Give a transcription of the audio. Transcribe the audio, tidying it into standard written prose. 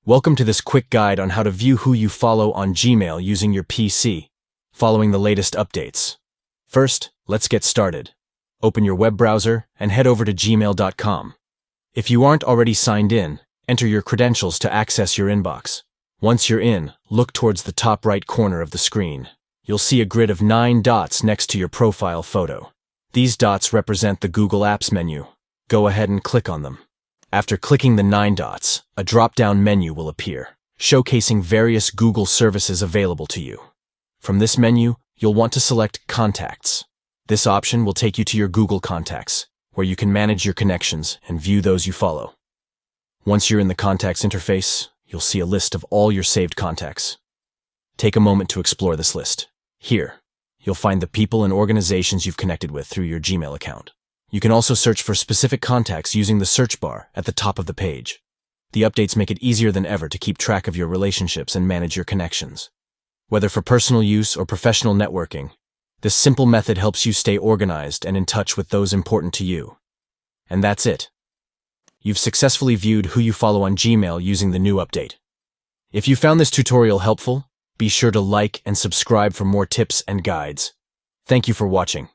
Welcome to this quick guide on how to view who you follow on Gmail using your PC, following the latest updates. First, let's get started. Open your web browser and head over to gmail.com. If you aren't already signed in, enter your credentials to access your inbox. Once you're in, look towards the top right corner of the screen. You'll see a grid of 9 dots next to your profile photo. These dots represent the Google Apps menu. Go ahead and click on them. After clicking the 9 dots, a drop-down menu will appear, showcasing various Google services available to you. From this menu, you'll want to select Contacts. This option will take you to your Google Contacts, where you can manage your connections and view those you follow. Once you're in the Contacts interface, you'll see a list of all your saved contacts. Take a moment to explore this list. Here, you'll find the people and organizations you've connected with through your Gmail account. You can also search for specific contacts using the search bar at the top of the page. The updates make it easier than ever to keep track of your relationships and manage your connections. Whether for personal use or professional networking, this simple method helps you stay organized and in touch with those important to you. And that's it. You've successfully viewed who you follow on Gmail using the new update. If you found this tutorial helpful, be sure to like and subscribe for more tips and guides. Thank you for watching.